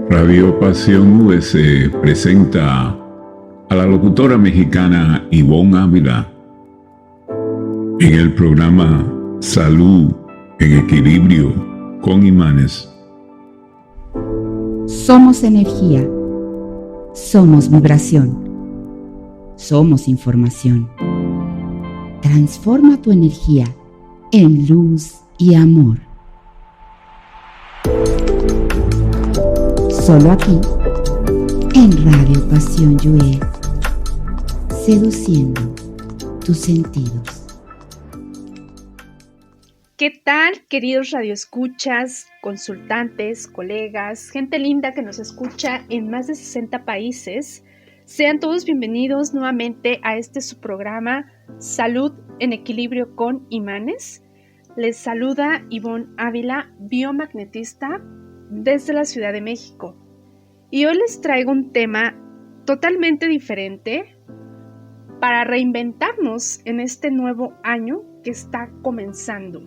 Radio Pasión US presenta a la locutora mexicana Ivonne Ávila en el programa Salud en Equilibrio con Imanes. Somos energía, somos vibración, somos información. Transforma tu energía en luz y amor. Solo aquí, en Radio Pasión US, seduciendo tus sentidos. ¿Qué tal, queridos radioescuchas, consultantes, colegas, gente linda que nos escucha en más de 60 países? Sean todos bienvenidos nuevamente a su programa Salud en Equilibrio con Imanes. Les saluda Ivonne Ávila, biomagnetista desde la Ciudad de México. Y hoy les traigo un tema totalmente diferente para reinventarnos en este nuevo año que está comenzando.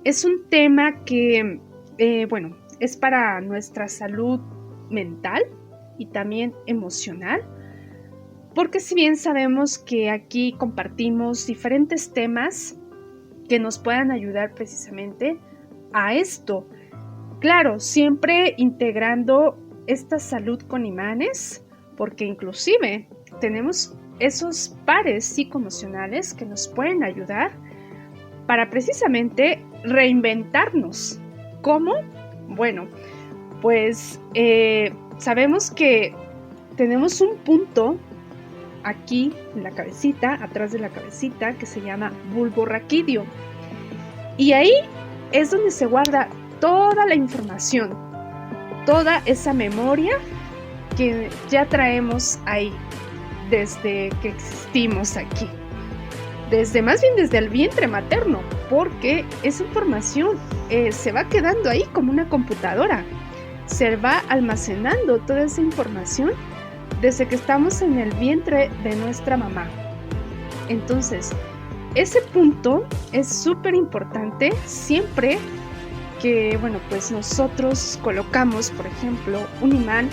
Es un tema que, es para nuestra salud mental y también emocional, porque si bien sabemos que aquí compartimos diferentes temas que nos puedan ayudar precisamente a esto, claro, siempre integrando esta salud con imanes, porque inclusive tenemos esos pares psicoemocionales que nos pueden ayudar para precisamente reinventarnos. ¿Cómo? Bueno, pues sabemos que tenemos un punto aquí en la cabecita, atrás de la cabecita, que se llama bulbo raquídeo. Y ahí es donde se guarda toda la información, toda esa memoria que ya traemos ahí desde que existimos aquí. Desde el vientre materno, porque esa información se va quedando ahí como una computadora. Se va almacenando toda esa información desde que estamos en el vientre de nuestra mamá. Entonces, ese punto es súper importante siempre que, nosotros colocamos, por ejemplo, un imán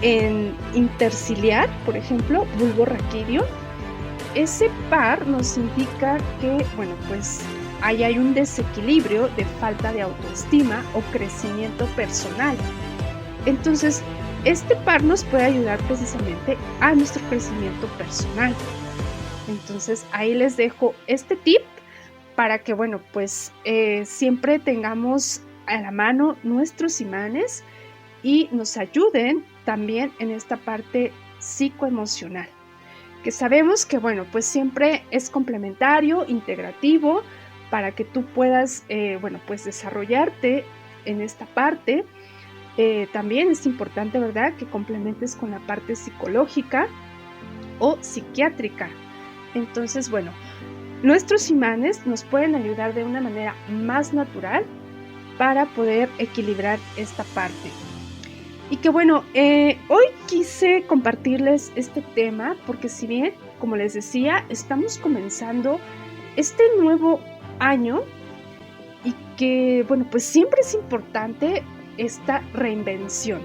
en interciliar, por ejemplo, bulbo raquídeo. Ese par nos indica que, ahí hay un desequilibrio de falta de autoestima o crecimiento personal. Entonces, este par nos puede ayudar precisamente a nuestro crecimiento personal. Entonces, ahí les dejo este tip para que, siempre tengamos a la mano nuestros imanes y nos ayuden también en esta parte psicoemocional, que sabemos que, siempre es complementario, integrativo, para que tú puedas, desarrollarte en esta parte. También es importante, ¿verdad?, que complementes con la parte psicológica o psiquiátrica. Entonces, nuestros imanes nos pueden ayudar de una manera más natural para poder equilibrar esta parte. Y que hoy quise compartirles este tema porque si bien, como les decía, estamos comenzando este nuevo año y que, siempre es importante esta reinvención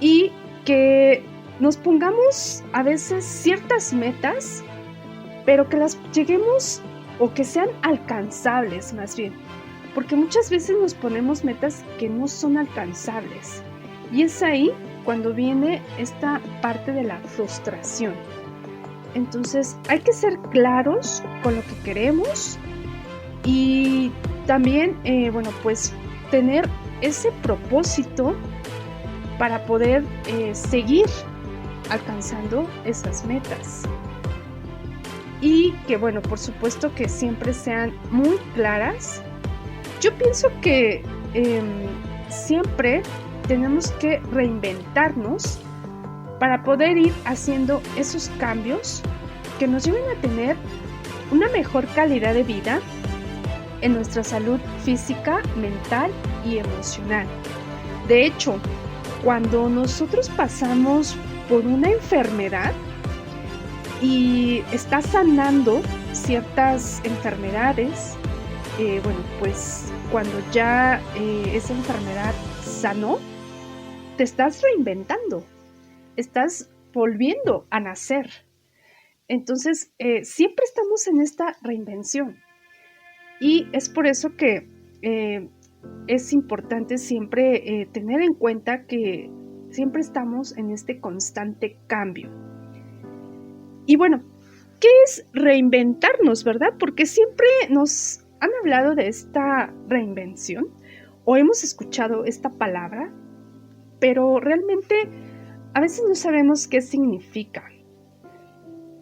y que nos pongamos a veces ciertas metas, pero que las lleguemos o que sean alcanzables más bien, porque muchas veces nos ponemos metas que no son alcanzables. Y es ahí cuando viene esta parte de la frustración. Entonces hay que ser claros con lo que queremos y también, tener ese propósito para poder seguir alcanzando esas metas. Y que, por supuesto que siempre sean muy claras. Yo pienso que siempre tenemos que reinventarnos para poder ir haciendo esos cambios que nos lleven a tener una mejor calidad de vida en nuestra salud física, mental y emocional. De hecho, cuando nosotros pasamos por una enfermedad y está sanando ciertas enfermedades, cuando ya esa enfermedad sanó, te estás reinventando, estás volviendo a nacer. Entonces, siempre estamos en esta reinvención. Y es por eso que es importante siempre tener en cuenta que siempre estamos en este constante cambio. Y bueno, ¿qué es reinventarnos, verdad? Porque siempre nos han hablado de esta reinvención o hemos escuchado esta palabra, pero realmente a veces no sabemos qué significa.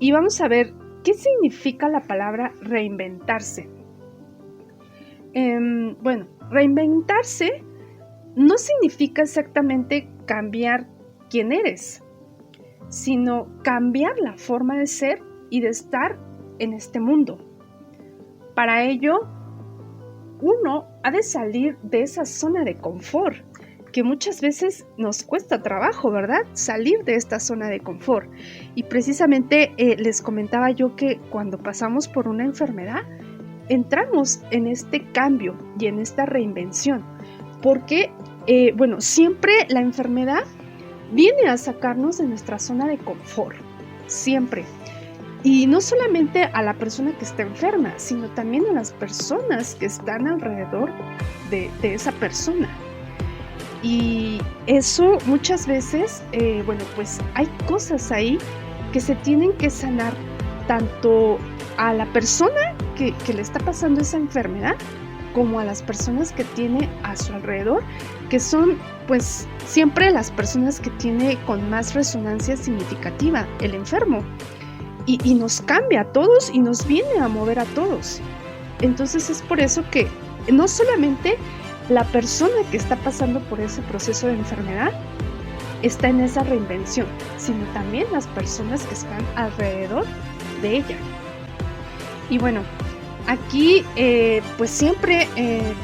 Y vamos a ver qué significa la palabra reinventarse. Bueno, reinventarse no significa exactamente cambiar quién eres, sino cambiar la forma de ser y de estar en este mundo. Para ello, uno ha de salir de esa zona de confort, que muchas veces nos cuesta trabajo, ¿verdad? Salir de esta zona de confort. Y precisamente les comentaba yo que cuando pasamos por una enfermedad, entramos en este cambio y en esta reinvención, porque, siempre la enfermedad viene a sacarnos de nuestra zona de confort, siempre. Y no solamente a la persona que está enferma, sino también a las personas que están alrededor de esa persona. Y eso muchas veces, hay cosas ahí que se tienen que sanar tanto a la persona que le está pasando esa enfermedad, como a las personas que tiene a su alrededor, que son pues siempre las personas que tiene con más resonancia significativa, el enfermo, y nos cambia a todos y nos viene a mover a todos. Entonces es por eso que no solamente la persona que está pasando por ese proceso de enfermedad está en esa reinvención, sino también las personas que están alrededor de ella. Y bueno, aquí pues siempre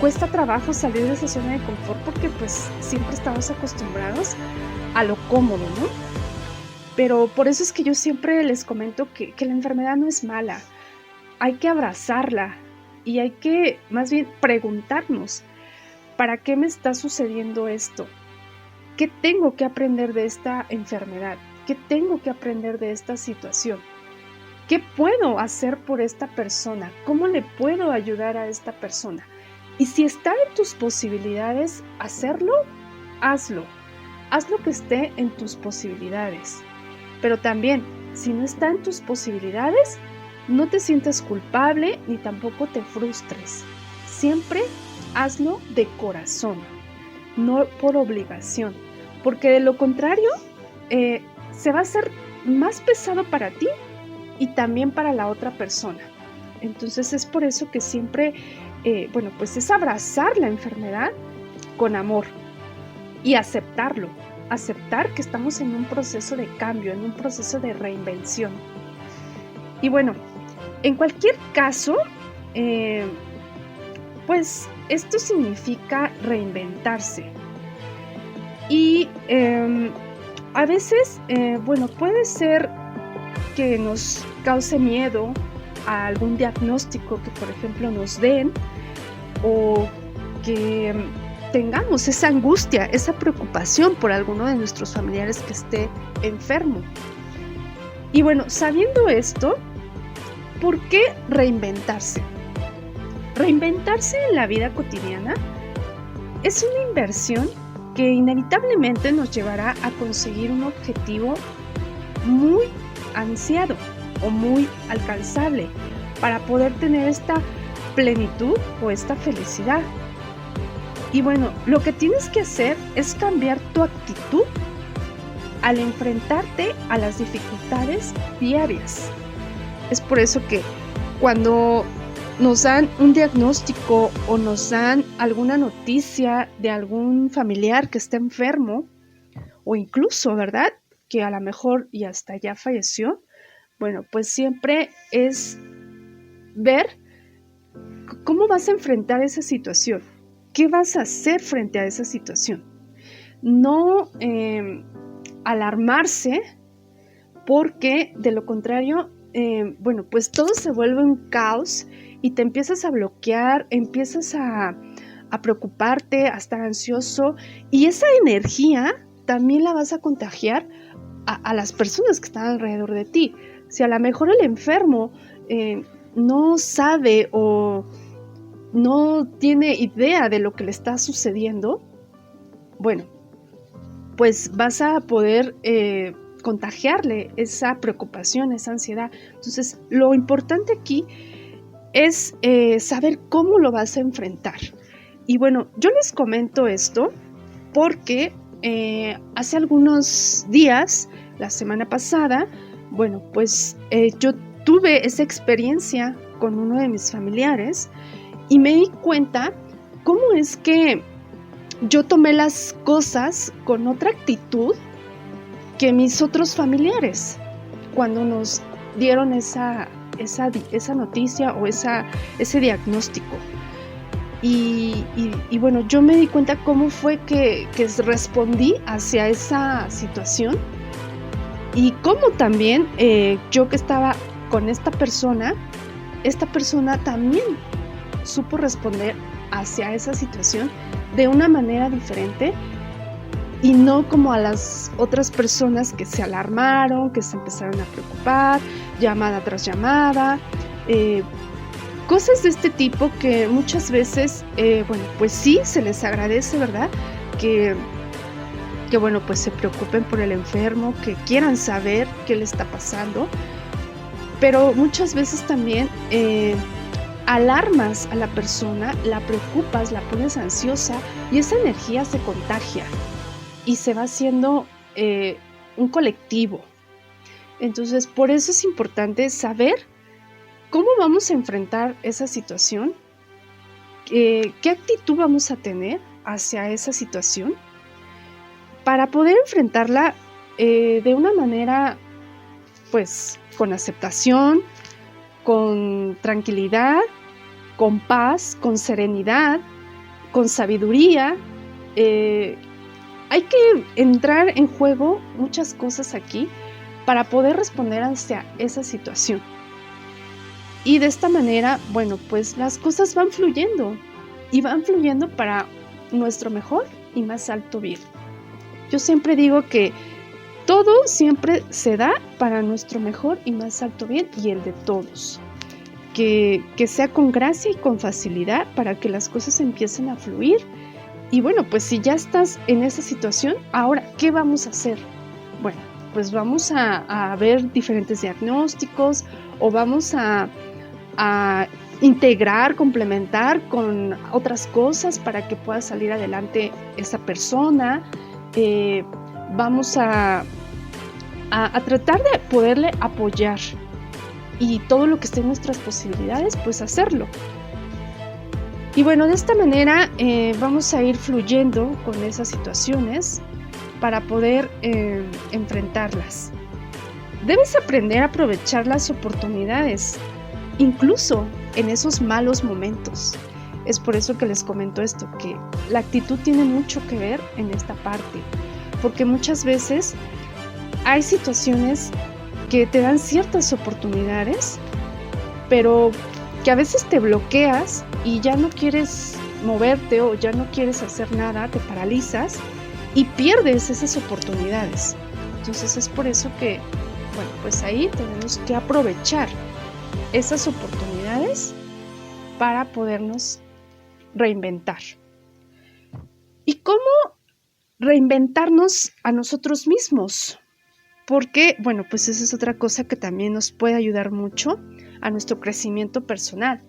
cuesta trabajo salir de esa zona de confort, porque pues siempre estamos acostumbrados a lo cómodo, ¿no? Pero por eso es que yo siempre les comento que la enfermedad no es mala. Hay que abrazarla y hay que más bien preguntarnos, ¿para qué me está sucediendo esto? ¿Qué tengo que aprender de esta enfermedad? ¿Qué tengo que aprender de esta situación? ¿Qué puedo hacer por esta persona? ¿Cómo le puedo ayudar a esta persona? Y si está en tus posibilidades hacerlo, hazlo. Haz lo que esté en tus posibilidades. Pero también, si no está en tus posibilidades, no te sientas culpable ni tampoco te frustres. Siempre hazlo de corazón, no por obligación, porque de lo contrario se va a hacer más pesado para ti y también para la otra persona. Entonces es por eso que siempre, es abrazar la enfermedad con amor y aceptarlo, aceptar que estamos en un proceso de cambio, en un proceso de reinvención. Y bueno, en cualquier caso, esto significa reinventarse. Y a veces, puede ser que nos cause miedo a algún diagnóstico que, por ejemplo, nos den, o que tengamos esa angustia, esa preocupación por alguno de nuestros familiares que esté enfermo. Y bueno, sabiendo esto, ¿por qué reinventarse? Reinventarse en la vida cotidiana es una inversión que inevitablemente nos llevará a conseguir un objetivo muy ansiado o muy alcanzable para poder tener esta plenitud o esta felicidad. Y bueno, lo que tienes que hacer es cambiar tu actitud al enfrentarte a las dificultades diarias. Es por eso que cuando nos dan un diagnóstico o nos dan alguna noticia de algún familiar que está enfermo, o incluso, ¿verdad?, que a lo mejor y hasta ya falleció, bueno, pues siempre es ver cómo vas a enfrentar esa situación, qué vas a hacer frente a esa situación. No alarmarse, porque de lo contrario, todo se vuelve un caos y te empiezas a bloquear, empiezas a preocuparte, a estar ansioso, y esa energía también la vas a contagiar a las personas que están alrededor de ti. Si a lo mejor el enfermo no sabe o no tiene idea de lo que le está sucediendo, bueno, pues vas a poder contagiarle esa preocupación, esa ansiedad. Entonces, lo importante aquí es saber cómo lo vas a enfrentar. Y bueno, yo les comento esto porque hace algunos días, la semana pasada, bueno, pues yo tuve esa experiencia con uno de mis familiares y me di cuenta cómo es que yo tomé las cosas con otra actitud que mis otros familiares cuando nos dieron esa noticia o ese diagnóstico. Y bueno, yo me di cuenta cómo fue que respondí hacia esa situación y cómo también yo que estaba con esta persona también supo responder hacia esa situación de una manera diferente y no como a las otras personas que se alarmaron, que se empezaron a preocupar, llamada tras llamada, cosas de este tipo que muchas veces, bueno, pues sí se les agradece, ¿verdad? Que bueno, pues se preocupen por el enfermo, que quieran saber qué le está pasando, pero muchas veces también alarmas a la persona, la preocupas, la pones ansiosa y esa energía se contagia y se va haciendo un colectivo. Entonces, por eso es importante saber cómo vamos a enfrentar esa situación, qué actitud vamos a tener hacia esa situación para poder enfrentarla de una manera, pues, con aceptación, con tranquilidad, con paz, con serenidad, con sabiduría. Hay que entrar en juego muchas cosas aquí para poder responder hacia esa situación. Y de esta manera, bueno, pues las cosas van fluyendo y van fluyendo para nuestro mejor y más alto bien. Yo siempre digo que todo siempre se da para nuestro mejor y más alto bien y el de todos. Que sea con gracia y con facilidad para que las cosas empiecen a fluir. Y bueno, pues si ya estás en esa situación, ahora, ¿qué vamos a hacer? Bueno, pues vamos a ver diferentes diagnósticos o vamos a integrar, complementar con otras cosas para que pueda salir adelante esa persona. Vamos a tratar de poderle apoyar y todo lo que esté en nuestras posibilidades, pues hacerlo. Y bueno, de esta manera vamos a ir fluyendo con esas situaciones para poder enfrentarlas. Debes aprender a aprovechar las oportunidades, incluso en esos malos momentos. Es por eso que les comento esto, que la actitud tiene mucho que ver en esta parte, porque muchas veces hay situaciones que te dan ciertas oportunidades, pero que a veces te bloqueas y ya no quieres moverte o ya no quieres hacer nada, te paralizas y pierdes esas oportunidades. Entonces es por eso que, bueno, pues ahí tenemos que aprovechar esas oportunidades para podernos reinventar. ¿Y cómo reinventarnos a nosotros mismos? Porque, bueno, pues esa es otra cosa que también nos puede ayudar mucho a nuestro crecimiento personal.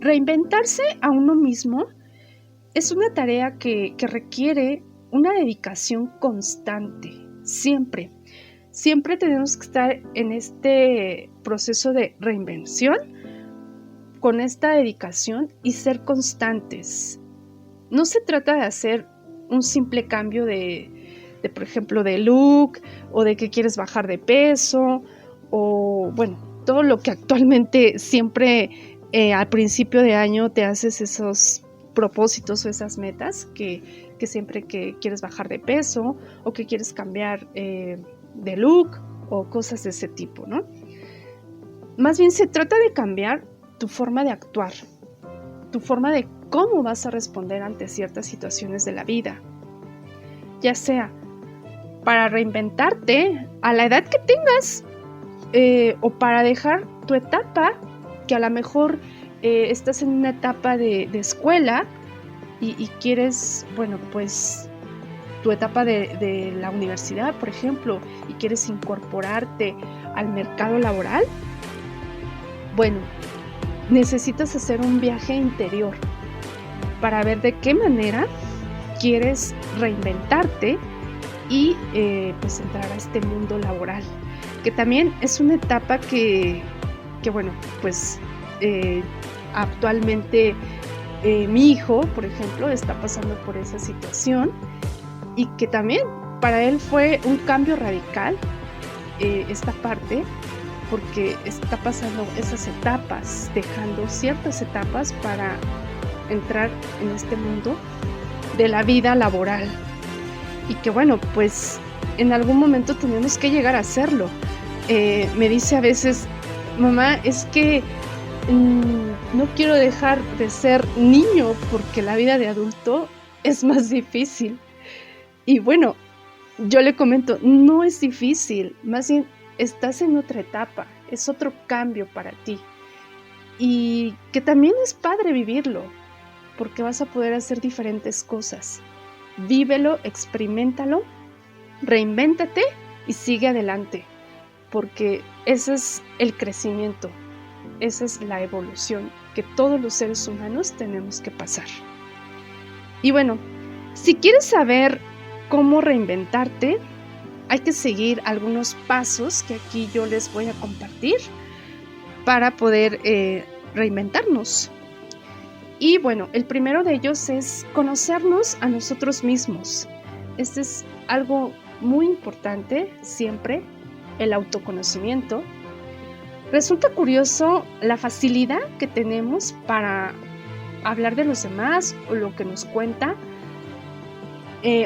Reinventarse a uno mismo es una tarea que requiere una dedicación constante, siempre. Siempre tenemos que estar en este proceso de reinvención, con esta dedicación y ser constantes. No se trata de hacer un simple cambio de por ejemplo, de look o de que quieres bajar de peso o, bueno, todo lo que actualmente siempre al principio de año te haces esos propósitos o esas metas que siempre que quieres bajar de peso o que quieres cambiar de look o cosas de ese tipo, ¿no? Más bien se trata de cambiar tu forma de actuar, tu forma de cómo vas a responder ante ciertas situaciones de la vida. ya sea para reinventarte a la edad que tengas, o para dejar tu etapa, que a lo mejor estás en una etapa de escuela y quieres, bueno, pues tu etapa de la universidad, por ejemplo, y quieres incorporarte al mercado laboral. Bueno, necesitas hacer un viaje interior para ver de qué manera quieres reinventarte y pues entrar a este mundo laboral, que también es una etapa que bueno, pues actualmente mi hijo, por ejemplo, está pasando por esa situación y que también para él fue un cambio radical esta parte, porque está pasando esas etapas, dejando ciertas etapas para entrar en este mundo de la vida laboral. Y que bueno, pues en algún momento tenemos que llegar a hacerlo. Me dice a veces, mamá, es que no quiero dejar de ser niño porque la vida de adulto es más difícil. Y bueno, yo le comento, no es difícil, más bien estás en otra etapa, es otro cambio para ti. Y que también es padre vivirlo, porque vas a poder hacer diferentes cosas. Vívelo, experiméntalo, reinvéntate y sigue adelante, porque ese es el crecimiento, esa es la evolución que todos los seres humanos tenemos que pasar. Y bueno, si quieres saber cómo reinventarte, hay que seguir algunos pasos que aquí yo les voy a compartir para poder reinventarnos. Y bueno, el primero de ellos es conocernos a nosotros mismos. Este es algo muy importante siempre, el autoconocimiento. Resulta curioso la facilidad que tenemos para hablar de los demás o lo que nos cuenta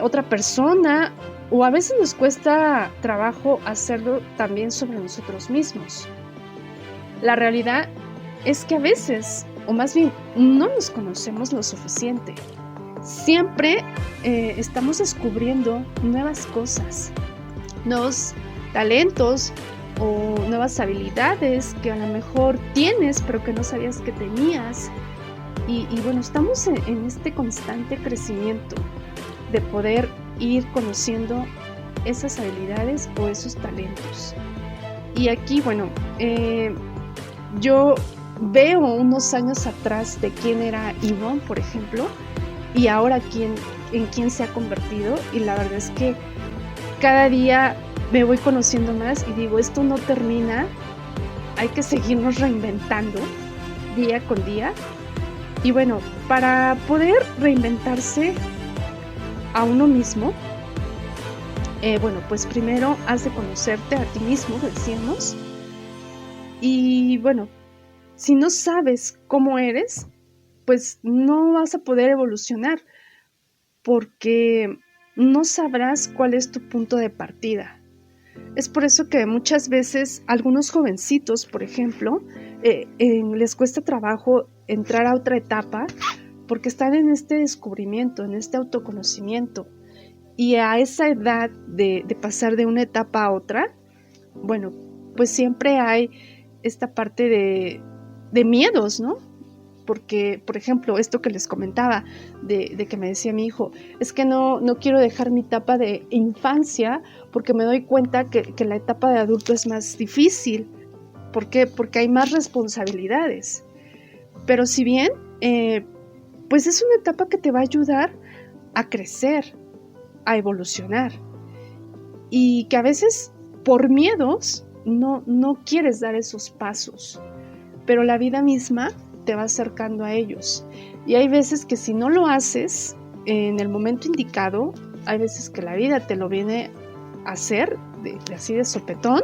otra persona, o a veces nos cuesta trabajo hacerlo también sobre nosotros mismos. La realidad es que a veces, o más bien, no nos conocemos lo suficiente. Siempre estamos descubriendo nuevas cosas, nuevos talentos o nuevas habilidades que a lo mejor tienes, pero que no sabías que tenías. Y bueno, estamos en este constante crecimiento de poder ir conociendo esas habilidades o esos talentos. Y aquí, bueno, yo veo unos años atrás de quién era Ivonne, por ejemplo, y ahora en quién se ha convertido, y la verdad es que cada día me voy conociendo más y digo, esto no termina, hay que seguirnos reinventando día con día. Y bueno, para poder reinventarse a uno mismo, bueno, pues primero has de conocerte a ti mismo, decíamos. Y bueno, si no sabes cómo eres, pues no vas a poder evolucionar, porque no sabrás cuál es tu punto de partida. Es por eso que muchas veces algunos jovencitos, por ejemplo, les cuesta trabajo entrar a otra etapa, porque están en este descubrimiento, en este autoconocimiento. Y a esa edad de pasar de una etapa a otra, bueno, pues siempre hay esta parte de miedos, ¿no? Porque, por ejemplo, esto que les comentaba, de que me decía mi hijo, es que no quiero dejar mi etapa de infancia porque me doy cuenta que la etapa de adulto es más difícil. ¿Por qué? Porque hay más responsabilidades. Pero si bien, pues es una etapa que te va a ayudar a crecer, a evolucionar, y que a veces por miedos no quieres dar esos pasos, pero la vida misma te va acercando a ellos. Y hay veces que si no lo haces en el momento indicado, hay veces que la vida te lo viene a hacer así de sopetón,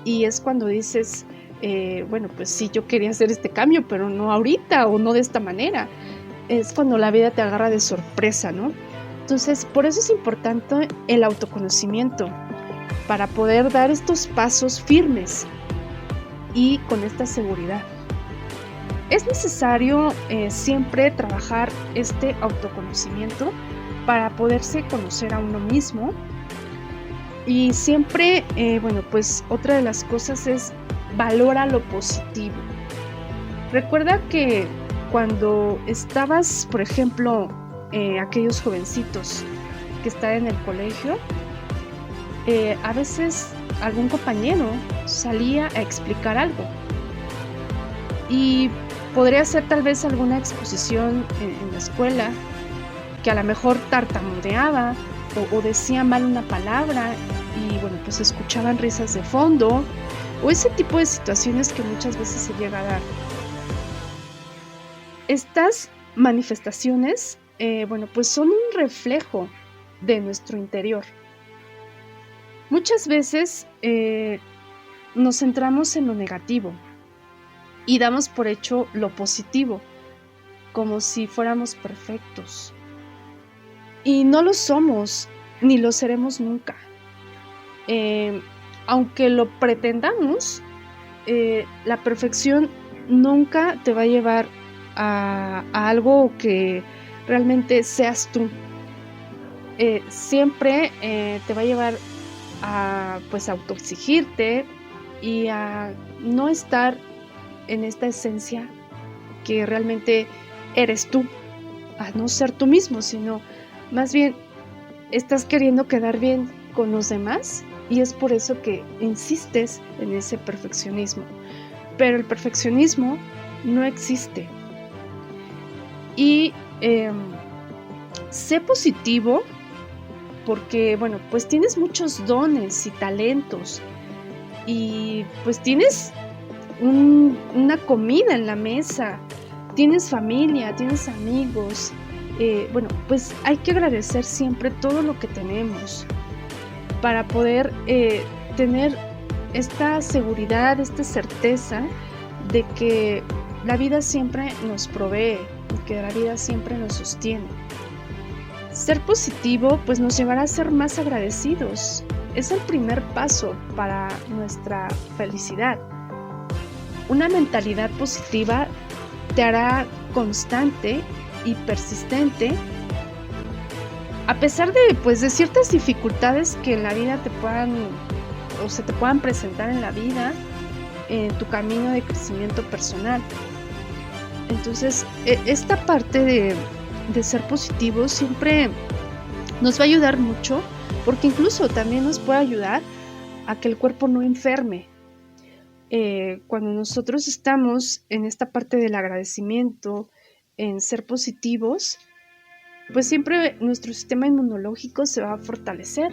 y es cuando dices, bueno, pues sí, yo quería hacer este cambio, pero no ahorita o no de esta manera. Es cuando la vida te agarra de sorpresa, ¿no? Entonces, por eso es importante el autoconocimiento, para poder dar estos pasos firmes y con esta seguridad. Es necesario siempre trabajar este autoconocimiento para poderse conocer a uno mismo. Y siempre, pues otra de las cosas es valora lo positivo. Recuerda que cuando estabas, por ejemplo, aquellos jovencitos que están en el colegio, a veces algún compañero salía a explicar algo y podría ser tal vez alguna exposición en la escuela que a lo mejor tartamudeaba o decía mal una palabra y pues escuchaban risas de fondo o ese tipo de situaciones que muchas veces se llega a dar. Estas manifestaciones pues son un reflejo de nuestro interior. Muchas veces nos centramos en lo negativo y damos por hecho lo positivo, como si fuéramos perfectos. Y no lo somos, ni lo seremos nunca. Aunque lo pretendamos, la perfección nunca te va a llevar a algo que realmente seas tú. Siempre te va a llevar a autoexigirte y a no estar en esta esencia que realmente eres tú, a no ser tú mismo, sino más bien estás queriendo quedar bien con los demás y es por eso que insistes en ese perfeccionismo. Pero el perfeccionismo no existe. Y sé positivo porque, pues tienes muchos dones y talentos y pues tienes una comida en la mesa, tienes familia, tienes amigos. Pues hay que agradecer siempre todo lo que tenemos para poder tener esta seguridad, esta certeza de que la vida siempre nos provee y que la vida siempre nos sostiene. Ser positivo pues nos llevará a ser más agradecidos. Es el primer paso para nuestra felicidad. Una mentalidad positiva te hará constante y persistente a pesar de ciertas dificultades que en la vida se te puedan presentar en la vida, en tu camino de crecimiento personal. Entonces, esta parte de ser positivo siempre nos va a ayudar mucho, porque incluso también nos puede ayudar a que el cuerpo no enferme. Cuando nosotros estamos en esta parte del agradecimiento, en ser positivos, pues siempre nuestro sistema inmunológico se va a fortalecer.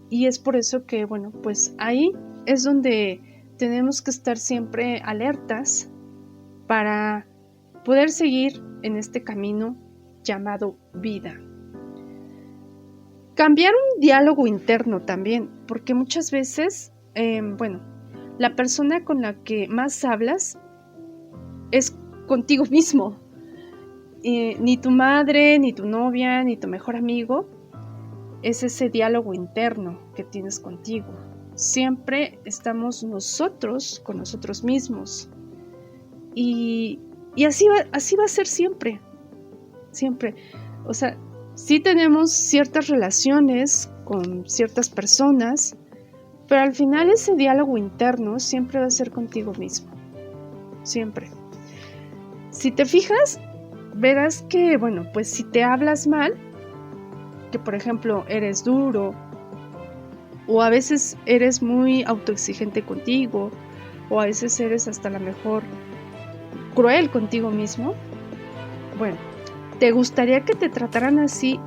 Y es por eso que, pues ahí es donde tenemos que estar siempre alertas para poder seguir en este camino llamado vida. Cambiar un diálogo interno también, porque muchas veces, la persona con la que más hablas es contigo mismo. Ni tu madre, ni tu novia, ni tu mejor amigo es ese diálogo interno que tienes contigo. Siempre estamos nosotros con nosotros mismos. Y así va a ser siempre. Siempre. O sea, sí tenemos ciertas relaciones con ciertas personas, pero al final ese diálogo interno siempre va a ser contigo mismo. Siempre. Si te fijas, verás que, pues si te hablas mal, que por ejemplo eres duro, o a veces eres muy autoexigente contigo, o a veces eres hasta la mejor cruel contigo mismo, ¿te gustaría que te trataran así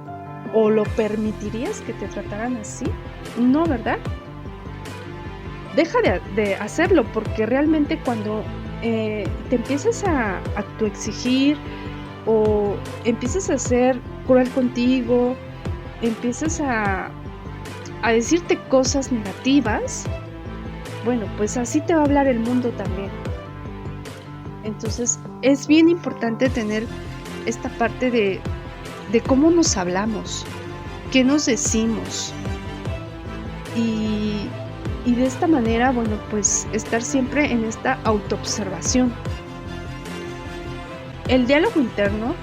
o lo permitirías que te trataran así? No, ¿verdad? Deja de hacerlo, porque realmente cuando te empiezas a autoexigir o empiezas a ser cruel contigo, empiezas a decirte cosas negativas, pues así te va a hablar el mundo también. Entonces es bien importante tener esta parte de cómo nos hablamos, qué nos decimos y de esta manera, pues estar siempre en esta autoobservación. El diálogo interno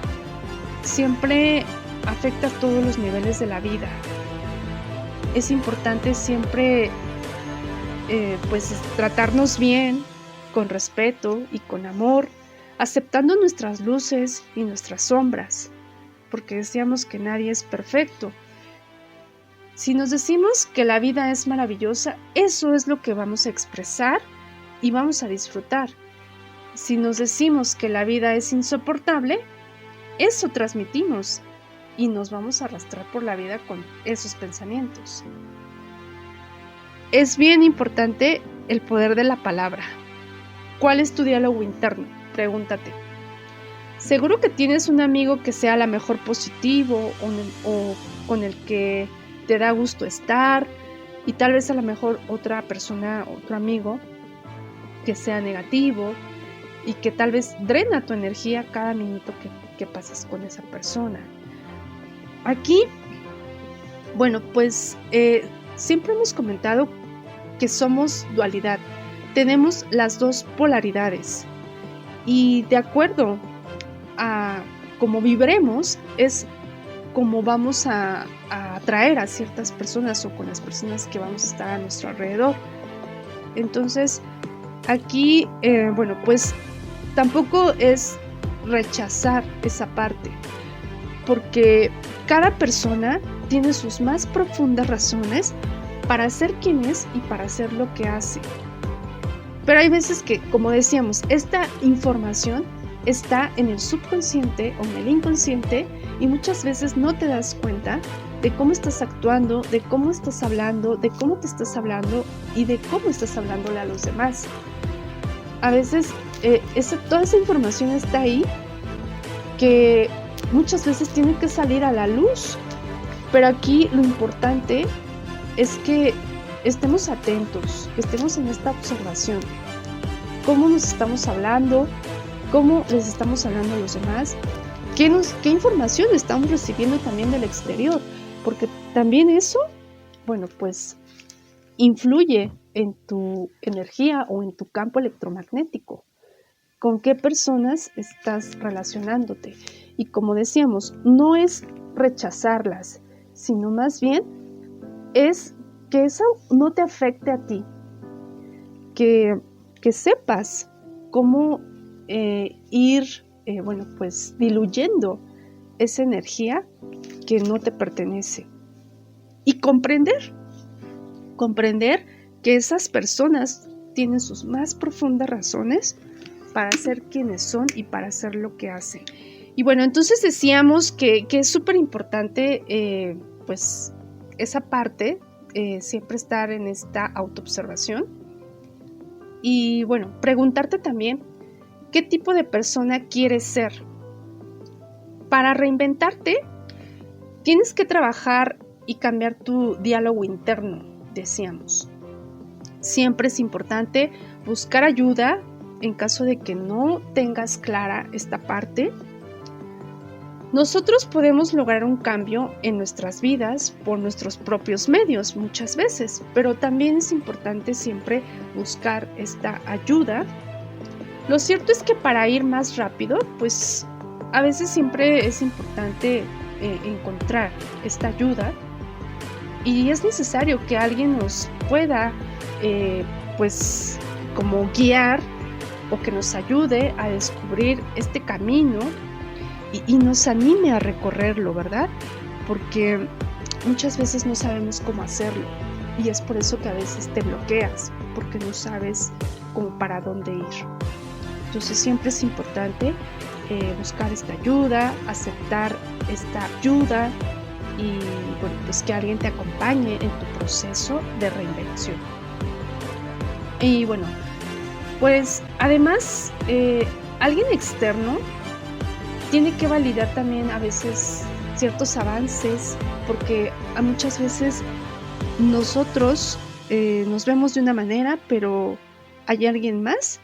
siempre afecta a todos los niveles de la vida. Es importante siempre pues tratarnos bien, con respeto y con amor, aceptando nuestras luces y nuestras sombras, porque decíamos que nadie es perfecto. Si nos decimos que la vida es maravillosa, eso es lo que vamos a expresar y vamos a disfrutar. Si nos decimos que la vida es insoportable, eso transmitimos y nos vamos a arrastrar por la vida con esos pensamientos. Es bien importante el poder de la palabra. ¿Cuál es tu diálogo interno? Pregúntate. Seguro que tienes un amigo que sea a lo mejor positivo o con el que te da gusto estar, y tal vez a lo mejor otra persona, otro amigo que sea negativo y que tal vez drena tu energía cada minuto que pases con esa persona. Aquí, bueno, pues siempre hemos comentado que somos dualidad, tenemos las dos polaridades y de acuerdo a cómo vibremos es como vamos a atraer a ciertas personas o con las personas que vamos a estar a nuestro alrededor. Entonces, aquí, bueno, pues tampoco es rechazar esa parte, porque cada persona tiene sus más profundas razones para ser quien es y para hacer lo que hace. Pero hay veces que, como decíamos, esta información está en el subconsciente o en el inconsciente y muchas veces no te das cuenta de cómo estás actuando, de cómo estás hablando, de cómo te estás hablando y de cómo estás hablándole a los demás. A veces toda esa información está ahí que muchas veces tiene que salir a la luz, pero aquí lo importante es que estemos atentos, que estemos en esta observación. ¿Cómo nos estamos hablando? ¿Cómo les estamos hablando a los demás? ¿Qué información estamos recibiendo también del exterior? Porque también eso, bueno, pues influye en tu energía o en tu campo electromagnético. ¿Con qué personas estás relacionándote? Y como decíamos, no es rechazarlas, sino más bien es que eso no te afecte a ti. Que sepas cómo ir, bueno, pues diluyendo esa energía que no te pertenece. Y comprender que esas personas tienen sus más profundas razones para ser quienes son y para hacer lo que hacen. Y bueno, entonces decíamos que es súper importante pues esa parte, siempre estar en esta autoobservación y bueno, preguntarte también qué tipo de persona quieres ser. Para reinventarte tienes que trabajar y cambiar tu diálogo interno, decíamos. Siempre es importante buscar ayuda en caso de que no tengas clara esta parte. Nosotros podemos lograr un cambio en nuestras vidas por nuestros propios medios muchas veces, pero también es importante siempre buscar esta ayuda. Lo cierto es que para ir más rápido, pues a veces siempre es importante encontrar esta ayuda y es necesario que alguien nos pueda pues como guiar o que nos ayude a descubrir este camino y nos anime a recorrerlo, ¿verdad? Porque muchas veces no sabemos cómo hacerlo y es por eso que a veces te bloqueas, porque no sabes cómo para dónde ir. Entonces siempre es importante buscar esta ayuda, aceptar esta ayuda y bueno, pues que alguien te acompañe en tu proceso de reinvención. Y bueno, pues además alguien externo tiene que validar también a veces ciertos avances, porque a muchas veces nosotros nos vemos de una manera, pero hay alguien más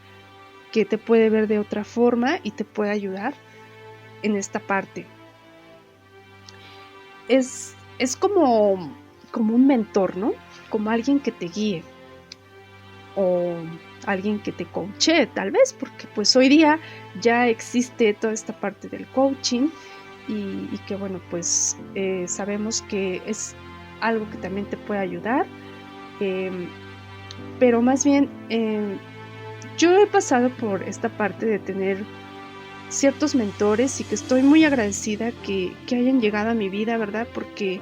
que te puede ver de otra forma y te puede ayudar en esta parte. Es como un mentor, ¿no? Como alguien que te guíe o alguien que te coachee tal vez, porque pues hoy día ya existe toda esta parte del coaching y que bueno, pues sabemos que es algo que también te puede ayudar, pero más bien yo he pasado por esta parte de tener ciertos mentores y que estoy muy agradecida que hayan llegado a mi vida, ¿verdad? Porque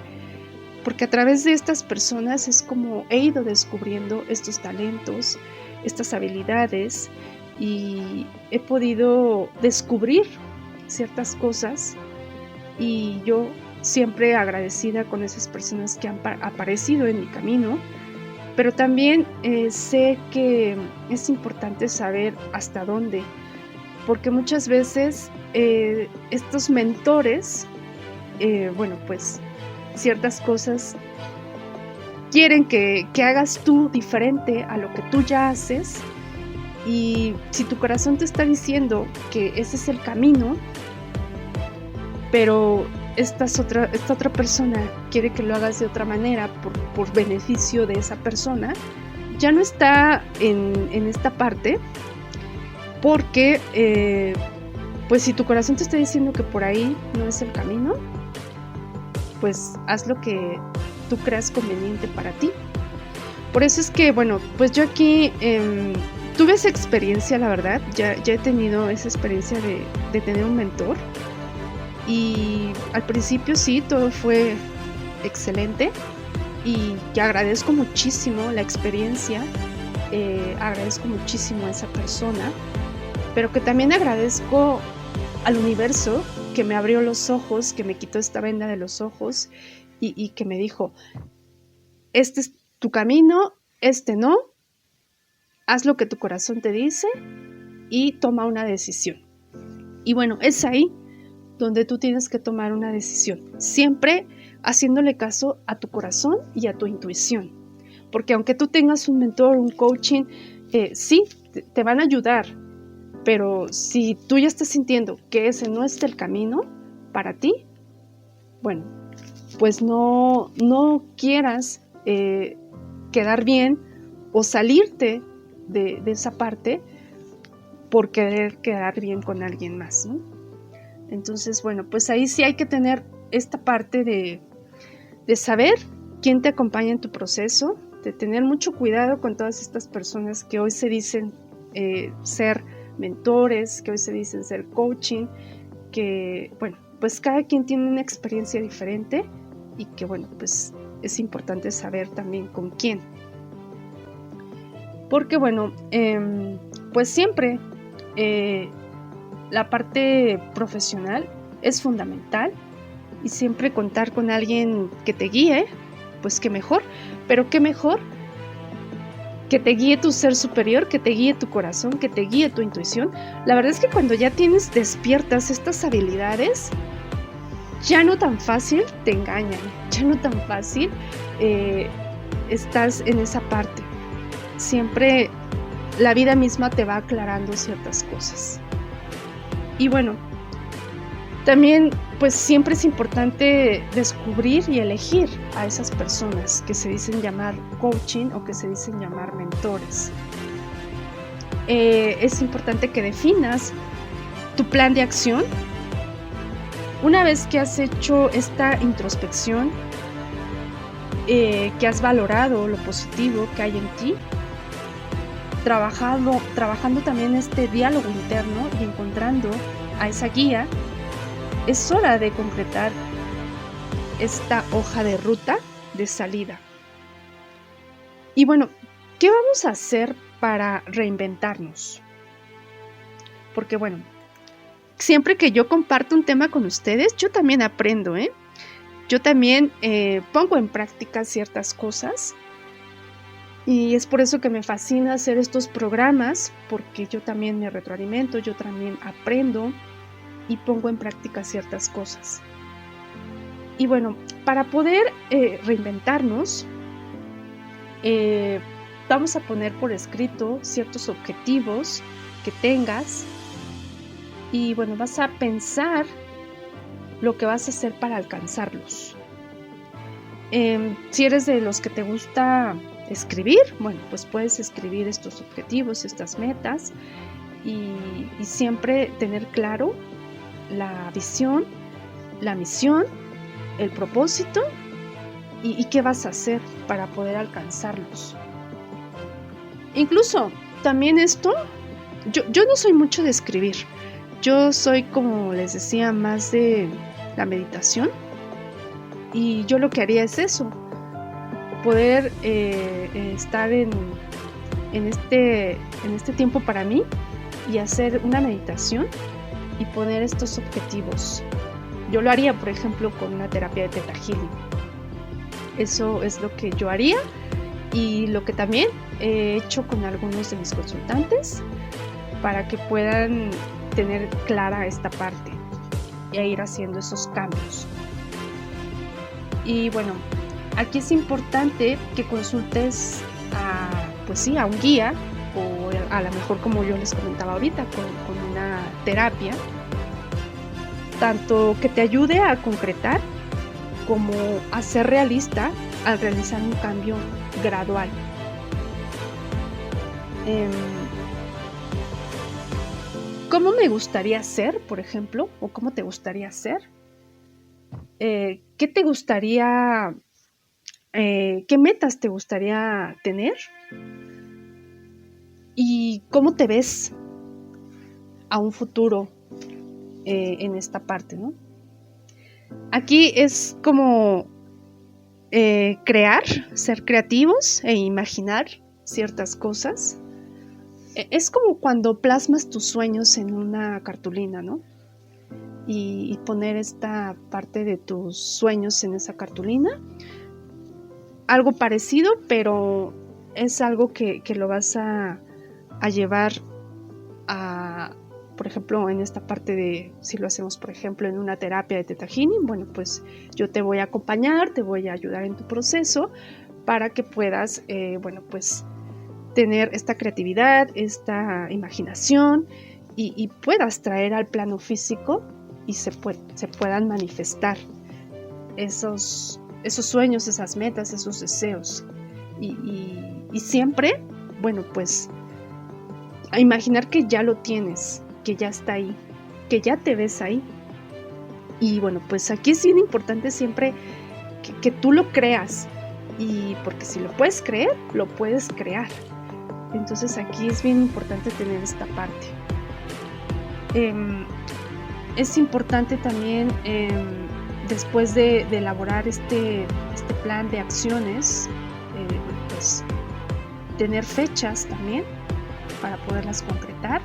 a través de estas personas es como he ido descubriendo estos talentos, estas habilidades, y he podido descubrir ciertas cosas, y yo siempre agradecida con esas personas que han aparecido en mi camino, pero también sé que es importante saber hasta dónde, porque muchas veces estos mentores, bueno, pues ciertas cosas quieren que hagas tú diferente a lo que tú ya haces, y si tu corazón te está diciendo que ese es el camino, pero esta otra persona quiere que lo hagas de otra manera por beneficio de esa persona, ya no está en esta parte, porque pues si tu corazón te está diciendo que por ahí no es el camino, pues haz lo que tú creas conveniente para ti. Por eso es que, bueno, pues yo aquí tuve esa experiencia, la verdad, ya he tenido esa experiencia de tener un mentor, y al principio sí, todo fue excelente, y que agradezco muchísimo la experiencia, agradezco muchísimo a esa persona, pero que también agradezco al universo que me abrió los ojos, que me quitó esta venda de los ojos y que me dijo, este es tu camino, este no, haz lo que tu corazón te dice y toma una decisión. Y bueno, es ahí donde tú tienes que tomar una decisión, siempre haciéndole caso a tu corazón y a tu intuición, porque aunque tú tengas un mentor, un coaching, sí, te van a ayudar, pero si tú ya estás sintiendo que ese no es el camino para ti, bueno, pues no quieras quedar bien o salirte de esa parte por querer quedar bien con alguien más, ¿no? Entonces, bueno, pues ahí sí hay que tener esta parte de saber quién te acompaña en tu proceso, de tener mucho cuidado con todas estas personas que hoy se dicen ser mentores, que hoy se dicen ser coaching, que, bueno, pues cada quien tiene una experiencia diferente y que, bueno, pues es importante saber también con quién. Porque, bueno, pues siempre la parte profesional es fundamental, y siempre contar con alguien que te guíe, pues qué mejor, pero qué mejor que te guíe tu ser superior, que te guíe tu corazón, que te guíe tu intuición. La verdad es que cuando ya tienes despiertas estas habilidades, ya no tan fácil te engañan, ya no tan fácil estás en esa parte. Siempre la vida misma te va aclarando ciertas cosas. Y bueno, también pues siempre es importante descubrir y elegir a esas personas que se dicen llamar coaching o que se dicen llamar mentores. Es importante que definas tu plan de acción. Una vez que has hecho esta introspección, que has valorado lo positivo que hay en ti, trabajando también este diálogo interno y encontrando a esa guía, es hora de concretar esta hoja de ruta de salida. Y bueno, ¿qué vamos a hacer para reinventarnos? Porque bueno, siempre que yo comparto un tema con ustedes, yo también aprendo, Yo también pongo en práctica ciertas cosas, y es por eso que me fascina hacer estos programas, porque yo también me retroalimento, yo también aprendo y pongo en práctica ciertas cosas. Y bueno, para poder reinventarnos, vamos a poner por escrito ciertos objetivos que tengas, y bueno, vas a pensar lo que vas a hacer para alcanzarlos. Si eres de los que te gusta escribir, bueno, pues puedes escribir estos objetivos, estas metas, y siempre tener claro la visión la misión, el propósito y qué vas a hacer para poder alcanzarlos. Incluso también esto, yo no soy mucho de escribir, yo soy, como les decía, más de la meditación, y yo lo que haría es eso, poder estar en este tiempo para mí y hacer una meditación y poner estos objetivos. Yo lo haría, por ejemplo, con una terapia de Theta Healing. Eso es lo que yo haría, y lo que también he hecho con algunos de mis consultantes para que puedan tener clara esta parte y ir haciendo esos cambios. Y bueno, aquí es importante que consultes a un guía, o a lo mejor, como yo les comentaba ahorita, con una terapia, tanto que te ayude a concretar como a ser realista al realizar un cambio gradual. ¿Cómo me gustaría ser, por ejemplo? ¿O cómo te gustaría ser? ¿Qué te gustaría, qué metas te gustaría tener? ¿Y cómo te ves a un futuro en esta parte, ¿no? Aquí es como crear, ser creativos e imaginar ciertas cosas. Es como cuando plasmas tus sueños en una cartulina, ¿no? Y poner esta parte de tus sueños en esa cartulina. Algo parecido, pero es algo que lo vas a llevar a, por ejemplo, en esta parte de, si lo hacemos, por ejemplo, en una terapia de Theta Healing, bueno, pues yo te voy a acompañar, te voy a ayudar en tu proceso para que puedas, pues tener esta creatividad, esta imaginación y puedas traer al plano físico y se puedan manifestar esos sueños, esas metas, esos deseos. Y siempre, bueno, pues a imaginar que ya lo tienes, que ya está ahí, que ya te ves ahí. Y bueno, pues aquí es bien importante siempre que tú lo creas, y porque si lo puedes creer, lo puedes crear. Entonces aquí es bien importante tener esta parte. Es importante también, después de elaborar este plan de acciones, pues tener fechas también para poderlas concretar.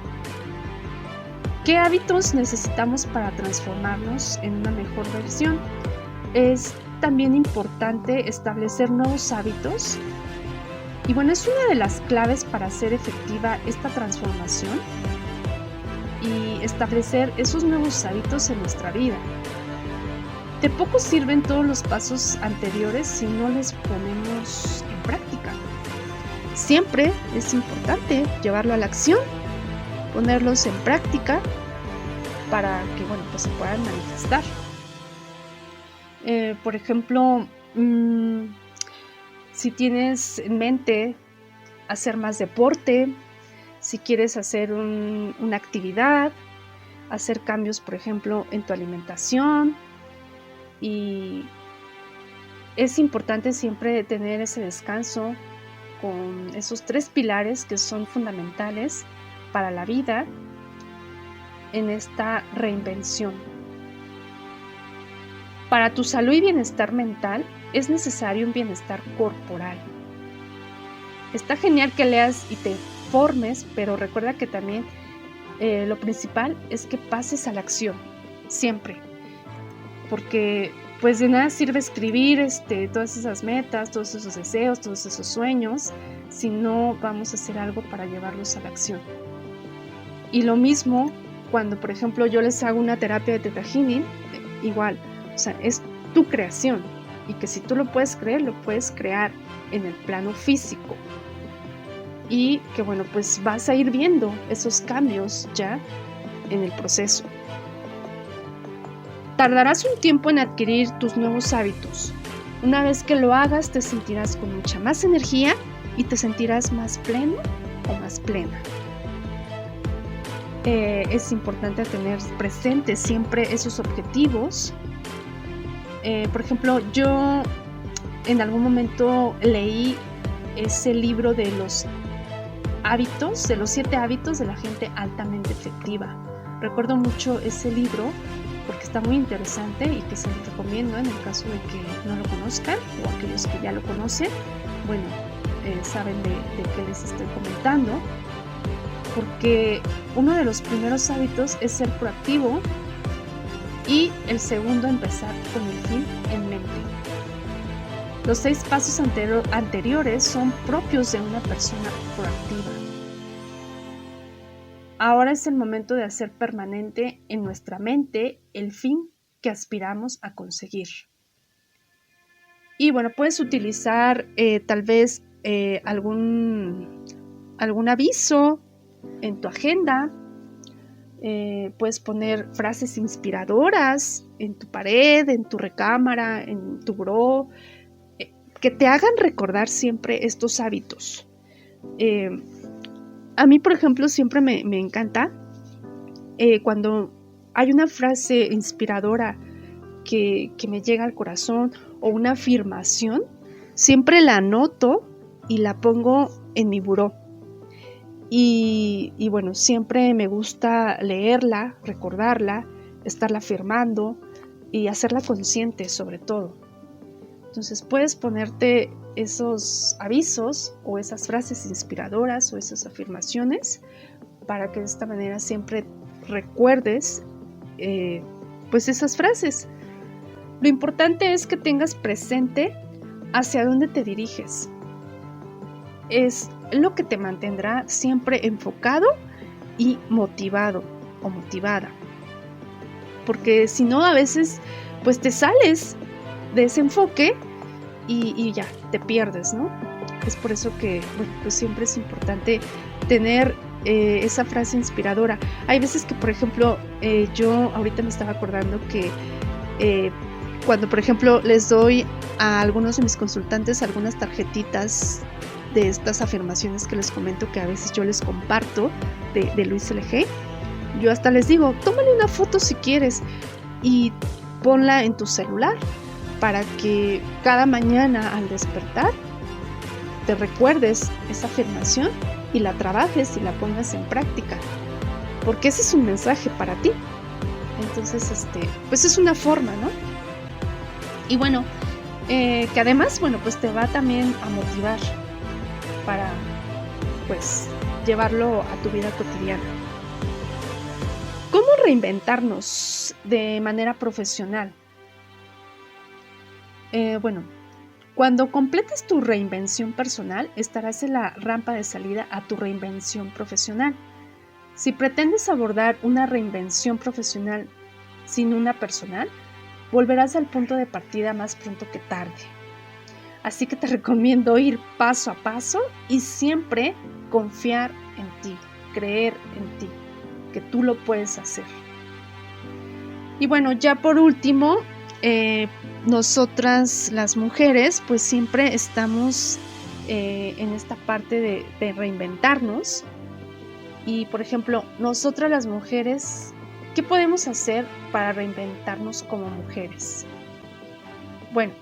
¿Qué hábitos necesitamos para transformarnos en una mejor versión? Es también importante establecer nuevos hábitos. Y bueno, es una de las claves para hacer efectiva esta transformación y establecer esos nuevos hábitos en nuestra vida. De poco sirven todos los pasos anteriores si no les ponemos en práctica. Siempre es importante llevarlo a la acción, ponerlos en práctica para que, bueno, pues se puedan manifestar. Por ejemplo, si tienes en mente hacer más deporte, si quieres hacer una actividad, hacer cambios, por ejemplo, en tu alimentación, y es importante siempre tener ese descanso con esos 3 pilares que son fundamentales para la vida en esta reinvención. Para tu salud y bienestar mental es necesario un bienestar corporal. Está genial que leas y te formes, pero recuerda que también lo principal es que pases a la acción, siempre. Porque pues de nada sirve escribir todas esas metas, todos esos deseos, todos esos sueños, si no vamos a hacer algo para llevarlos a la acción. Y lo mismo cuando, por ejemplo, yo les hago una terapia de Theta Healing, igual, o sea, es tu creación, y que si tú lo puedes creer, lo puedes crear en el plano físico. Y que bueno, pues vas a ir viendo esos cambios ya en el proceso. Tardarás un tiempo en adquirir tus nuevos hábitos. Una vez que lo hagas, te sentirás con mucha más energía y te sentirás más pleno o más plena. Es importante tener presentes siempre esos objetivos Por ejemplo, yo en algún momento leí ese libro de los hábitos, de los 7 hábitos de la gente altamente efectiva. Recuerdo mucho ese libro porque está muy interesante y que se los recomiendo en el caso de que no lo conozcan, o aquellos que ya lo conocen, bueno, saben de qué les estoy comentando, porque uno de los primeros hábitos es ser proactivo y el segundo, empezar con el fin en mente. Los 6 pasos anteriores son propios de una persona proactiva. Ahora es el momento de hacer permanente en nuestra mente el fin que aspiramos a conseguir. Y bueno, puedes utilizar tal vez algún aviso en tu agenda. Puedes poner frases inspiradoras en tu pared, en tu recámara, en tu buró, que te hagan recordar siempre estos hábitos. A mí, por ejemplo, siempre me encanta cuando hay una frase inspiradora que me llega al corazón, o una afirmación, siempre la anoto y la pongo en mi buró. Y bueno, siempre me gusta leerla, recordarla, estarla afirmando y hacerla consciente sobre todo. Entonces puedes ponerte esos avisos o esas frases inspiradoras o esas afirmaciones para que de esta manera siempre recuerdes pues esas frases. Lo importante es que tengas presente hacia dónde te diriges. Es lo que te mantendrá siempre enfocado y motivado o motivada. Porque si no, a veces pues te sales de ese enfoque y ya te pierdes, ¿no? Es por eso que bueno, pues siempre es importante tener esa frase inspiradora. Hay veces que, por ejemplo, yo ahorita me estaba acordando que cuando, por ejemplo, les doy a algunos de mis consultantes algunas tarjetitas de estas afirmaciones que les comento, que a veces yo les comparto de Luis L.G., yo hasta les digo, tómale una foto si quieres y ponla en tu celular para que cada mañana al despertar te recuerdes esa afirmación y la trabajes y la pongas en práctica, porque ese es un mensaje para ti. Entonces, pues es una forma, ¿no? Y bueno, que además, bueno, pues te va también a motivar para, pues, llevarlo a tu vida cotidiana. ¿Cómo reinventarnos de manera profesional? Bueno, cuando completes tu reinvención personal, estarás en la rampa de salida a tu reinvención profesional. Si pretendes abordar una reinvención profesional sin una personal, volverás al punto de partida más pronto que tarde. Así que te recomiendo ir paso a paso y siempre confiar en ti, creer en ti, que tú lo puedes hacer. Y bueno, ya por último, nosotras las mujeres pues siempre estamos en esta parte de reinventarnos. Y por ejemplo, nosotras las mujeres, ¿qué podemos hacer para reinventarnos como mujeres? Bueno,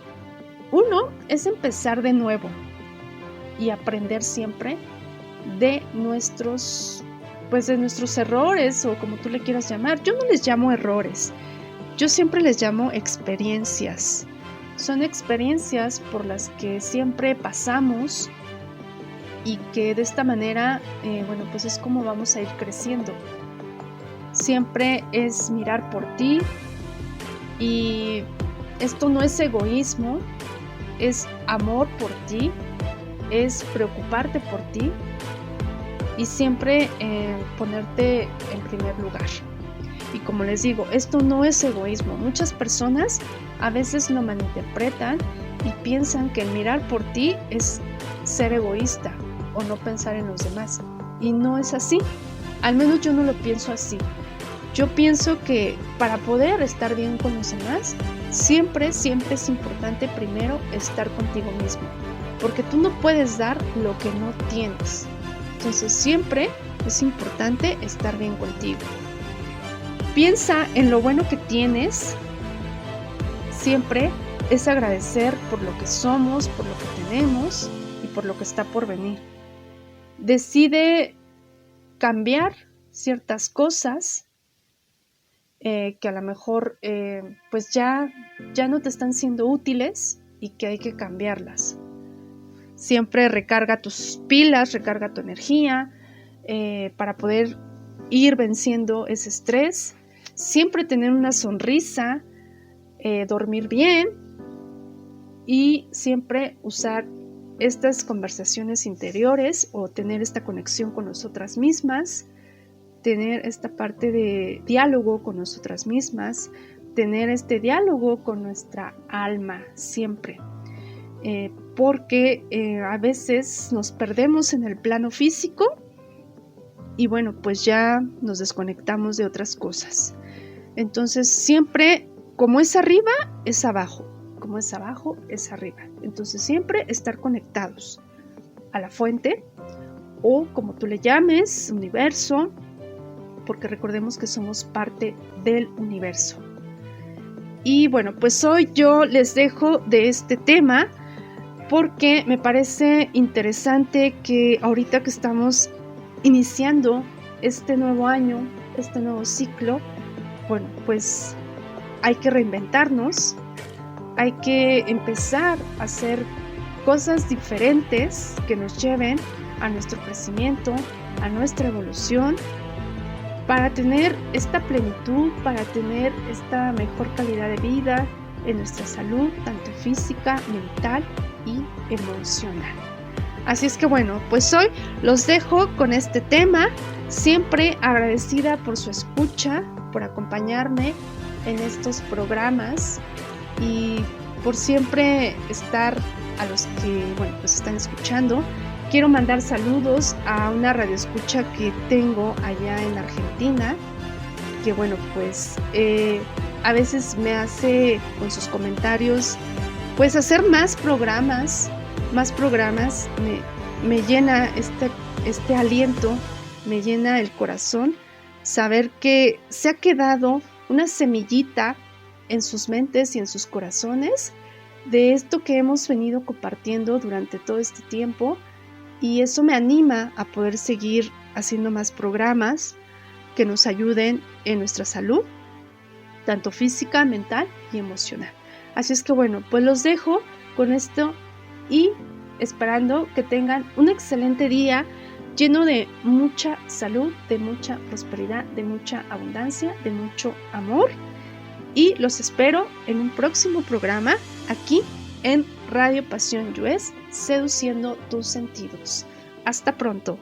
uno es empezar de nuevo y aprender siempre de nuestros errores, o como tú le quieras llamar. Yo no les llamo errores, yo siempre les llamo experiencias. Son experiencias por las que siempre pasamos y que de esta manera, bueno, pues es como vamos a ir creciendo. Siempre es mirar por ti, y esto no es egoísmo, es amor por ti, es preocuparte por ti y siempre ponerte en primer lugar. Y como les digo, esto no es egoísmo. Muchas personas a veces lo malinterpretan y piensan que el mirar por ti es ser egoísta o no pensar en los demás. Y no es así. Al menos yo no lo pienso así. Yo pienso que para poder estar bien con los demás, siempre es importante primero estar contigo mismo. Porque tú no puedes dar lo que no tienes. Entonces siempre es importante estar bien contigo. Piensa en lo bueno que tienes, siempre es agradecer por lo que somos, por lo que tenemos y por lo que está por venir. Decide cambiar ciertas cosas que a lo mejor pues ya no te están siendo útiles y que hay que cambiarlas. Siempre recarga tus pilas, recarga tu energía para poder ir venciendo ese estrés. Siempre tener una sonrisa, dormir bien y siempre usar estas conversaciones interiores o tener esta conexión con nosotras mismas, tener esta parte de diálogo con nosotras mismas, tener este diálogo con nuestra alma siempre, porque a veces nos perdemos en el plano físico y bueno, pues ya nos desconectamos de otras cosas. Entonces siempre, como es arriba, es abajo. Como es abajo, es arriba. Entonces siempre estar conectados a la fuente o como tú le llames, universo, porque recordemos que somos parte del universo. Y bueno, pues hoy yo les dejo de este tema porque me parece interesante que ahorita que estamos iniciando este nuevo año, este nuevo ciclo, bueno, pues hay que reinventarnos. Hay que empezar a hacer cosas diferentes que nos lleven a nuestro crecimiento, a nuestra evolución, para tener esta plenitud, para tener esta mejor calidad de vida en nuestra salud, tanto física, mental y emocional. Así es que bueno, pues hoy los dejo con este tema, siempre agradecida por su escucha, por acompañarme en estos programas y por siempre estar a los que, bueno, pues están escuchando. Quiero mandar saludos a una radioescucha que tengo allá en Argentina, que bueno, pues a veces me hace con sus comentarios, pues hacer más programas, me llena este aliento, me llena el corazón, saber que se ha quedado una semillita en sus mentes y en sus corazones de esto que hemos venido compartiendo durante todo este tiempo, y eso me anima a poder seguir haciendo más programas que nos ayuden en nuestra salud, tanto física, mental y emocional. Así es que bueno, pues los dejo con esto y esperando que tengan un excelente día lleno de mucha salud, de mucha prosperidad, de mucha abundancia, de mucho amor. Y los espero en un próximo programa aquí en Radio Pasión US, seduciendo tus sentidos. Hasta pronto.